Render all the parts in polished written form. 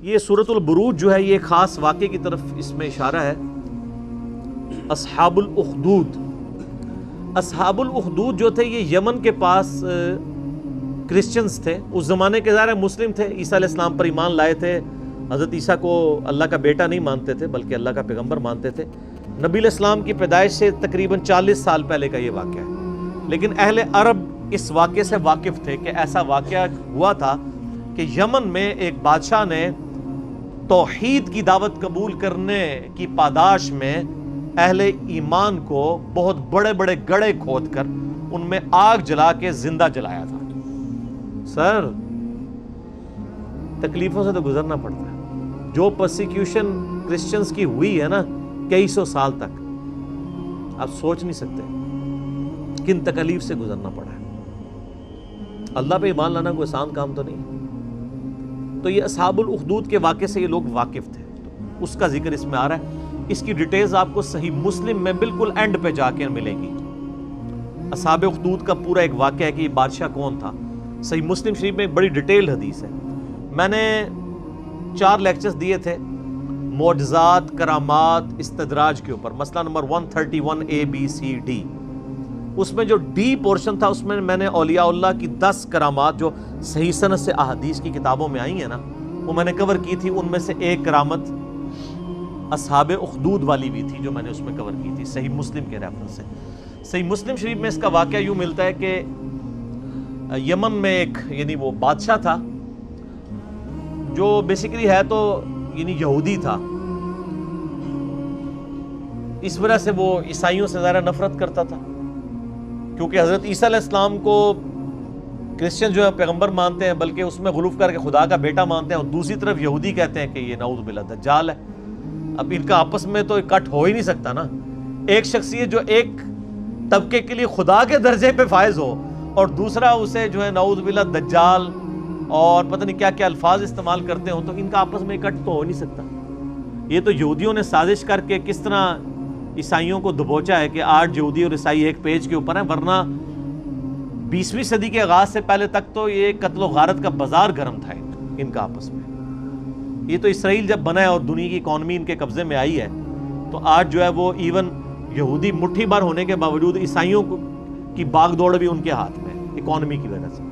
یہ سورۃ البروج جو ہے یہ خاص واقعے کی طرف اس میں اشارہ ہے. اصحاب الاخدود، اصحاب الاخدود جو تھے یہ یمن کے پاس کرسچنز تھے. اس زمانے کے ظاہر مسلم تھے، عیسیٰ علیہ السلام پر ایمان لائے تھے، حضرت عیسیٰ کو اللہ کا بیٹا نہیں مانتے تھے بلکہ اللہ کا پیغمبر مانتے تھے. نبی علیہ السلام کی پیدائش سے تقریباً 40 سال پہلے کا یہ واقعہ ہے. لیکن اہل عرب اس واقعے سے واقف تھے کہ ایسا واقعہ ہوا تھا کہ یمن میں ایک بادشاہ نے توحید کی دعوت قبول کرنے کی پاداش میں اہل ایمان کو بہت بڑے بڑے گڑھے کھود کر ان میں آگ جلا کے زندہ جلایا تھا. سر تکلیفوں سے تو گزرنا پڑتا ہے. جو پرسیکیوشن کرسچنز کی ہوئی ہے نا کئی سو سال تک، آپ سوچ نہیں سکتے کن تکلیف سے گزرنا پڑا ہے. اللہ پہ ایمان لانا کوئی آسان کام تو نہیں. تو یہ اصحاب الاخدود کے واقعے سے یہ لوگ واقف تھے، اس کا ذکر اس میں آ رہا ہے. اس کی ڈیٹیلز آپ کو صحیح مسلم میں بالکل اینڈ پہ جا کے ملے گی. اصحاب اخدود کا پورا ایک واقعہ ہے کہ یہ بادشاہ کون تھا. صحیح مسلم شریف میں ایک بڑی ڈیٹیلڈ حدیث ہے. میں نے 4 لیکچرز دیے تھے معجزات، کرامات، استدراج کے اوپر، مسئلہ number 131 A B C D. اس میں جو ڈی پورشن تھا اس میں نے اولیاء اللہ کی 10 کرامات جو صحیح سند سے احادیث کی کتابوں میں آئی ہیں نا وہ میں نے کور کی تھی. ان میں سے ایک کرامت اصحاب اخدود والی بھی تھی جو میں نے اس میں کور کی تھی صحیح مسلم کے ریفرنس سے. صحیح مسلم شریف میں اس کا واقعہ یوں ملتا ہے کہ یمن میں ایک یعنی وہ بادشاہ تھا جو بیسیکلی ہے تو یعنی یہودی تھا. اس وجہ سے وہ عیسائیوں سے ذرا نفرت کرتا تھا کیونکہ حضرت عیسیٰ علیہ السلام کو کرسچن جو ہے پیغمبر مانتے ہیں بلکہ اس میں غلوف کر کے خدا کا بیٹا مانتے ہیں، اور دوسری طرف یہودی کہتے ہیں کہ یہ نعوذ باللہ دجال ہے. اب ان کا آپس میں تو اکٹھ ہو ہی نہیں سکتا نا. ایک شخصیت جو ایک طبقے کے لیے خدا کے درجے پہ فائز ہو اور دوسرا اسے جو ہے نعوذ باللہ دجال اور پتہ نہیں کیا کیا الفاظ استعمال کرتے ہوں، تو ان کا آپس میں اکٹھ تو ہو نہیں سکتا. یہ تو یہودیوں نے سازش کر کے کس طرح عیسائیوں کو دبوچا ہے کہ 8 یہودی اور عیسائی ایک پیج کے اوپر ہیں، ورنہ 20ویں صدی کے آغاز سے پہلے تک تو یہ قتل و غارت کا بازار گرم تھا ان کا آپس میں. یہ تو اسرائیل جب بنا ہے اور دنیا کی اکانومی ان کے قبضے میں آئی ہے تو آج جو ہے وہ ایون یہودی مٹھی بھر ہونے کے باوجود عیسائیوں کی باغ دوڑ بھی ان کے ہاتھ میں اکانومی کی وجہ سے.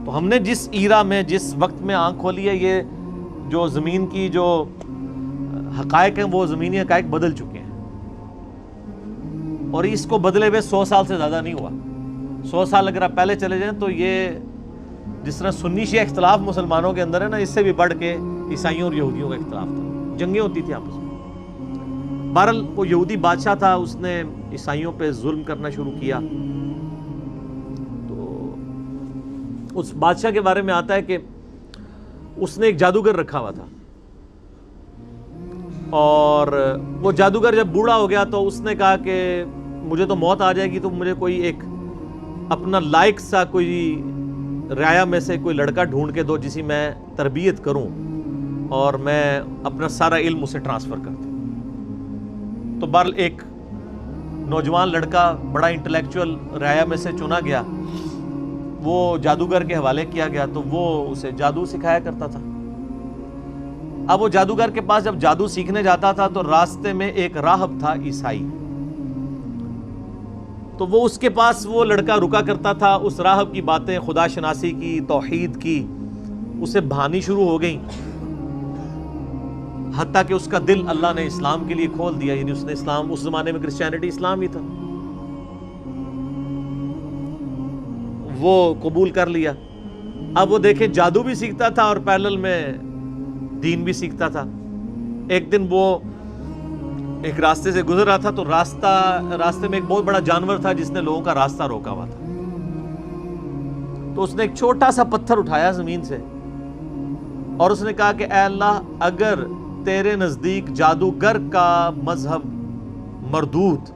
تو ہم نے جس ایرا میں جس وقت میں آنکھ کھولی ہے، یہ جو زمین کی جو حقائق ہیں وہ زمینی حقائق بدل چکے ہیں، اور اس کو بدلے ہوئے 100 سال سے زیادہ نہیں ہوا. 100 سال اگر آپ پہلے چلے جائیں تو یہ جس طرح سنی شیعہ اختلاف مسلمانوں کے اندر ہے نا، اس سے بھی بڑھ کے عیسائیوں اور یہودیوں کا اختلاف تھا، جنگیں ہوتی تھیں آپس میں. بہرحال وہ یہودی بادشاہ تھا، اس نے عیسائیوں پہ ظلم کرنا شروع کیا. تو اس بادشاہ کے بارے میں آتا ہے کہ اس نے ایک جادوگر رکھا ہوا تھا، اور وہ جادوگر جب بوڑھا ہو گیا تو اس نے کہا کہ مجھے تو موت آ جائے گی تو مجھے کوئی ایک اپنا لائق سا کوئی رعایا میں سے کوئی لڑکا ڈھونڈ کے دو جسی میں تربیت کروں اور میں اپنا سارا علم اسے ٹرانسفر کر دوں. تو بہرحال ایک نوجوان لڑکا بڑا انٹلیکچوئل رعایا میں سے چنا گیا، وہ جادوگر کے حوالے کیا گیا تو وہ اسے جادو سکھایا کرتا تھا. اب وہ جادوگر کے پاس جب جادو سیکھنے جاتا تھا تو راستے میں ایک راہب تھا عیسائی، تو وہ اس کے پاس وہ لڑکا رکا کرتا تھا. اس راہب کی باتیں خدا شناسی کی، توحید کی اسے بھانی شروع ہو گئیں، حتیٰ کہ اس کا دل اللہ نے اسلام کے لیے کھول دیا. یعنی اس نے اسلام، اس زمانے میں کرسچینٹی اسلام ہی تھا، وہ قبول کر لیا. اب وہ دیکھیں جادو بھی سیکھتا تھا اور پیرلل میں دین بھی سیکھتا تھا. ایک دن وہ ایک راستے سے گزر رہا تھا تو راستے میں ایک بہت بڑا جانور تھا جس نے لوگوں کا راستہ روکا ہوا تھا. تو اس نے ایک چھوٹا سا پتھر اٹھایا زمین سے اور اس نے کہا کہ اے اللہ، اگر تیرے نزدیک جادوگر کا مذہب مردود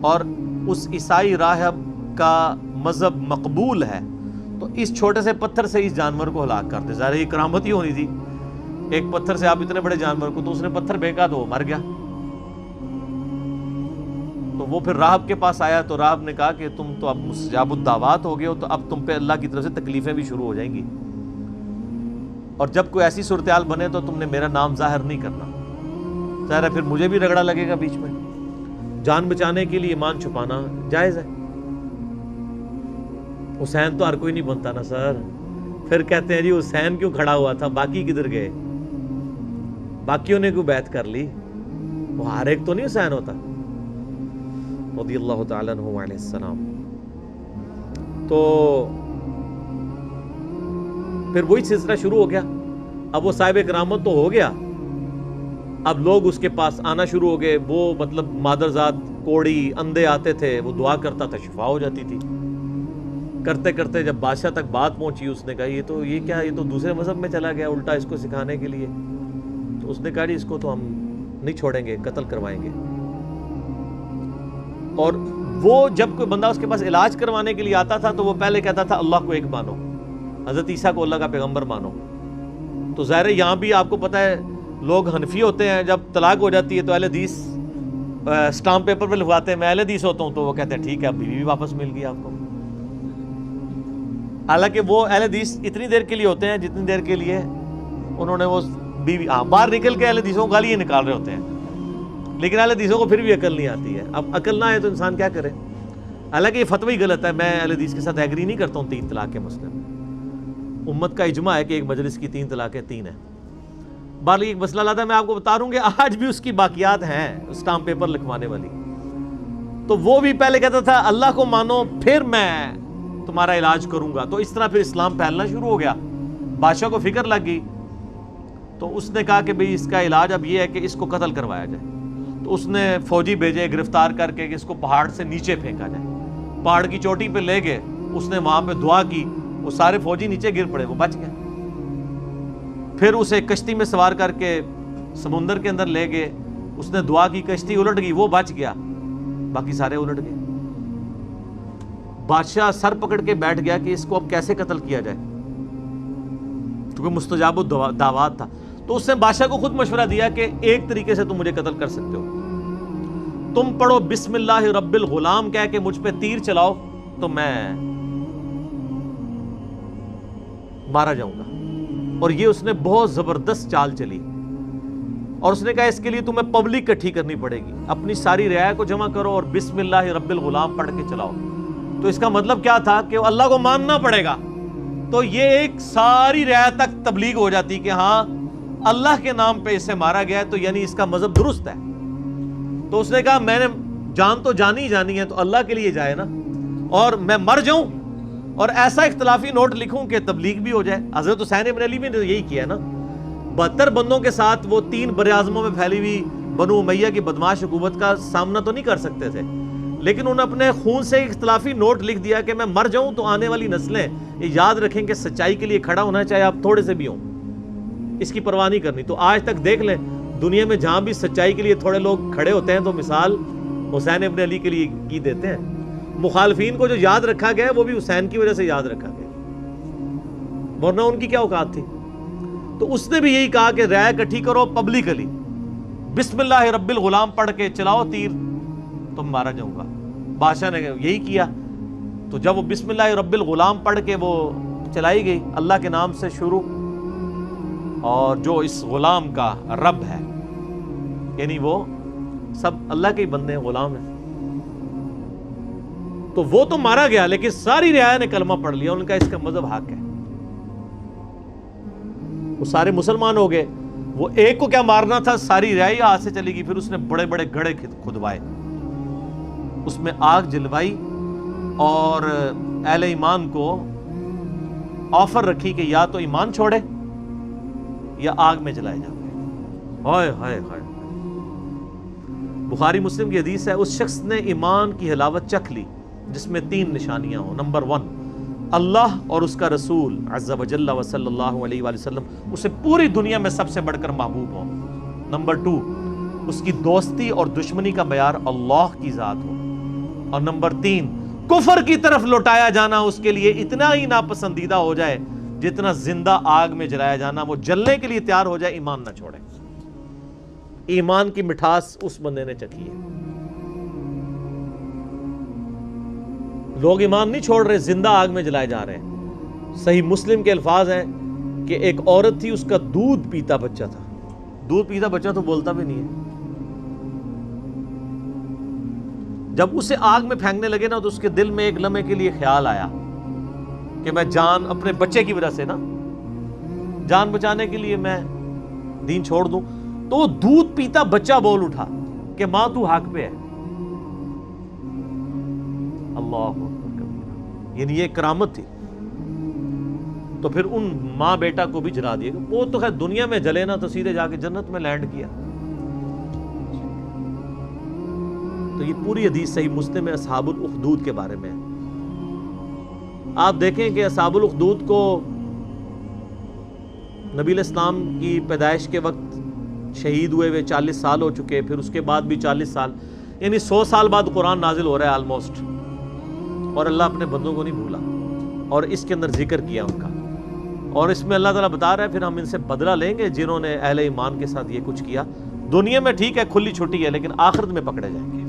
اور اس عیسائی راہب کا مذہب مقبول ہے تو اس چھوٹے سے پتھر سے اس جانور کو ہلاک کر دے. ظاہر یہ کرامت ہی ہونی تھی، ایک پتھر سے آپ اتنے بڑے جانور کو. تو اس نے پتھر پھینکا تو وہ مر گیا. تو وہ پھر راہب کے پاس آیا تو راہب نے کہا کہ تم تو اب مستجاب الدعوات ہو گئے ہو، تو اب تم پہ اللہ کی طرف سے تکلیفیں بھی شروع ہو جائیں گی. اور جب کوئی ایسی صورتحال بنے تو تم نے میرا نام ظاہر نہیں کرنا. ظاہر ہے پھر مجھے بھی رگڑا لگے گا بیچ میں. جان بچانے کے لیے ایمان چھپانا جائز ہے. حسین تو ہر کوئی نہیں بنتا نا سر. پھر کہتے ہیں جی حسین کیوں کھڑا ہوا تھا, باقی کدھر گئے؟ باقیوں نے کوئی بیعت کر لی؟ وہ ہر ایک تو نہیں حسین ہوتا رضی اللہ تعالیٰ عنہ علیہ السلام. تو پھر وہی سلسلہ شروع ہو گیا. اب وہ صاحب کرامت تو ہو گیا, اب لوگ اس کے پاس آنا شروع ہو گئے. وہ مطلب مادرزاد, کوڑی, اندھے آتے تھے, وہ دعا کرتا تھا, شفا ہو جاتی تھی. کرتے کرتے جب بادشاہ تک بات پہنچی, اس نے کہا یہ کیا, یہ تو دوسرے مذہب میں چلا گیا الٹا اس کو سکھانے کے لیے. تو اس نے کہا جی اس کو تو ہم نہیں چھوڑیں گے, قتل کروائیں گے. اور وہ جب کوئی بندہ اس کے پاس علاج کروانے کے لیے آتا تھا تو وہ پہلے کہتا تھا اللہ کو ایک مانو, حضرت عیسیٰ کو اللہ کا پیغمبر مانو. تو ظاہر ہے یہاں بھی آپ کو پتہ ہے لوگ حنفی ہوتے ہیں, جب طلاق ہو جاتی ہے تو اہل حدیث اسٹامپ پیپر پہ لکھواتے ہیں میں اہل حدیث ہوتا ہوں, تو وہ کہتے ہیں ٹھیک ہے اب بیوی بھی واپس مل گئی آپ کو. حالانکہ وہ اہل حدیث اتنی دیر کے لیے ہوتے ہیں جتنی دیر کے لیے انہوں نے وہ بیوی باہر نکل کے اہل حدیثوں کو گالیاں نکال رہے ہوتے ہیں, لیکن اہل حدیثوں کو پھر بھی عقل نہیں آتی ہے. اب عقل نہ آئے تو انسان کیا کرے. حالانکہ یہ فتوی غلط ہے, میں اہل حدیث کے ساتھ ایگری نہیں کرتا ہوں 3 طلاق کے مسئلے میں. امت کا اجماع ہے کہ ایک مجلس کی 3 طلاقیں 3 ہیں. بالی ایک مسئلہ لاتا ہے میں آپ کو بتا رہا ہوں کہ آج بھی اس کی باقیات ہیں اسٹامپ پیپر لکھوانے والی. تو وہ بھی پہلے کہتا تھا اللہ کو مانو پھر میں تمہارا علاج کروں گا. تو اس طرح پھر اسلام پھیلنا شروع ہو گیا. بادشاہ کو فکر لگ گئی تو اس نے کہا کہ بھئی اس کا علاج اب یہ ہے کہ اس کو قتل کروایا جائے. تو اس نے فوجی بھیجے گرفتار کر کے کہ اس کو پہاڑ سے نیچے پھینکا جائے. پہاڑ کی چوٹی پہ لے گئے, اس نے وہاں پہ دعا کی, وہ سارے فوجی نیچے گر پڑے, وہ بچ گئے. پھر اسے کشتی میں سوار کر کے سمندر کے اندر لے گئے, اس نے دعا کی, کشتی الٹ گئی, وہ بچ گیا, باقی سارے الٹ گئے. بادشاہ سر پکڑ کے بیٹھ گیا کہ اس کو اب کیسے قتل کیا جائے, کیونکہ مستجاب الدعوات تھا. تو اس نے بادشاہ کو خود مشورہ دیا کہ ایک طریقے سے تم مجھے قتل کر سکتے ہو, تم پڑھو بسم اللہ رب الغلام کہہ کے مجھ پہ تیر چلاؤ تو میں مارا جاؤں گا. اور یہ اس نے بہت زبردست چال چلی, اور اس نے کہا اس کے لیے تمہیں پبلک اکٹھی کرنی پڑے گی, اپنی ساری رعایا کو جمع کرو اور بسم اللہ رب الغلام پڑھ کے چلاؤ. تو اس کا مطلب کیا تھا کہ اللہ کو ماننا پڑے گا. تو یہ ایک ساری رعایا تک تبلیغ ہو جاتی کہ ہاں اللہ کے نام پہ اسے مارا گیا ہے, تو یعنی اس کا مذہب درست ہے. تو اس نے کہا میں نے جان تو جانی جانی ہے تو اللہ کے لیے جائے نا, اور میں مر جاؤں اور ایسا اختلافی نوٹ لکھوں کہ تبلیغ بھی ہو جائے. حضرت حسین ابن علی بھی نے یہی کیا نا, 72 بندوں کے ساتھ وہ 3 براعظموں میں پھیلی ہوئی بنو امیہ کی بدماش حکومت کا سامنا تو نہیں کر سکتے تھے, لیکن انہوں نے اپنے خون سے اختلافی نوٹ لکھ دیا کہ میں مر جاؤں تو آنے والی نسلیں یہ یاد رکھیں کہ سچائی کے لیے کھڑا ہونا چاہے آپ تھوڑے سے بھی ہوں, اس کی پرواہ نہیں کرنی. تو آج تک دیکھ لیں دنیا میں جہاں بھی سچائی کے لیے تھوڑے لوگ کھڑے ہوتے ہیں تو مثال حسین ابن علی کے لیے کی دیتے ہیں. مخالفین کو جو یاد رکھا گیا وہ بھی حسین کی وجہ سے یاد رکھا گیا, ورنہ ان کی کیا اوقات تھی. تو اس نے بھی یہی کہا کہ رائے اکٹھی کرو پبلکلی, بسم اللہ رب الغلام پڑھ کے چلاؤ تیر تو مارا جاؤں گا. بادشاہ نے یہی کیا. تو جب وہ بسم اللہ رب الغلام پڑھ کے وہ چلائی گئی اللہ کے نام سے شروع, اور جو اس غلام کا رب ہے یعنی وہ سب اللہ کے ہی بندے ہیں, غلام ہیں, تو وہ تو مارا گیا, لیکن ساری رعایا نے کلمہ پڑھ لیا, ان کا اس کا مذہب حق ہے. وہ سارے مسلمان ہو گئے. وہ ایک کو کیا مارنا تھا, ساری رعایا ہاتھ سے چلی گئی. پھر اس نے بڑے بڑے گڑھے کھدوائے, اس میں آگ جلوائی اور اہل ایمان کو آفر رکھی کہ یا تو ایمان چھوڑے یا آگ میں جلائے جاؤ. ہائے ہائے ہائے. بخاری مسلم کی حدیث ہے, اس شخص نے ایمان کی حلاوت چکھ لی جس میں 3 نشانیاں ہوں. نمبر 1 اللہ اور اس کا رسول عز و جل و صلی اللہ علیہ وآلہ وسلم اسے پوری دنیا میں سب سے بڑھ کر محبوب ہوں. نمبر 2 اس کی دوستی اور دشمنی کا معیار اللہ کی ذات ہو. اور نمبر 3 کفر کی طرف لوٹایا جانا اس کے لیے اتنا ہی ناپسندیدہ ہو جائے جتنا زندہ آگ میں جلایا جانا. وہ جلنے کے لیے تیار ہو جائے, ایمان نہ چھوڑے. ایمان کی مٹھاس اس بندے نے چکھی ہے. لوگ ایمان نہیں چھوڑ رہے, زندہ آگ میں جلائے جا رہے ہیں. صحیح مسلم کے الفاظ ہیں کہ ایک عورت تھی، اس کا دودھ پیتا بچہ تھا. دودھ پیتا بچہ تو بولتا بھی نہیں ہے. جب اسے آگ میں پھینکنے لگے نا تو اس کے دل میں ایک لمحے کے لیے خیال آیا کہ میں جان اپنے بچے کی وجہ سے نا جان بچانے کے لیے میں دین چھوڑ دوں. تو وہ دودھ پیتا بچہ بول اٹھا کہ ماں تو حق پہ ہے. اللہ اکبر کبیرہ. یعنی یہ کرامت تھی. تو پھر ان ماں بیٹا کو بھی جلا دیا. وہ تو خیر دنیا میں جلے نا تو سیدھے جا کے جنت میں لینڈ کیا. تو یہ پوری حدیث صحیح مسلم میں اصحاب الاخدود کے بارے میں ہے. آپ دیکھیں کہ اصحاب الاخدود کو نبی علیہ السلام کی پیدائش کے وقت شہید ہوئے 40 سال ہو چکے، پھر اس کے بعد بھی 40 سال، یعنی 100 سال بعد قرآن نازل ہو رہا ہے آلموسٹ. اور اللہ اپنے بندوں کو نہیں بھولا اور اس کے اندر ذکر کیا ان کا. اور اس میں اللہ تعالیٰ بتا رہا ہے پھر ہم ان سے بدلہ لیں گے جنہوں نے اہل ایمان کے ساتھ یہ کچھ کیا. دنیا میں ٹھیک ہے کھلی چھٹی ہے، لیکن آخرت میں پکڑے جائیں گے.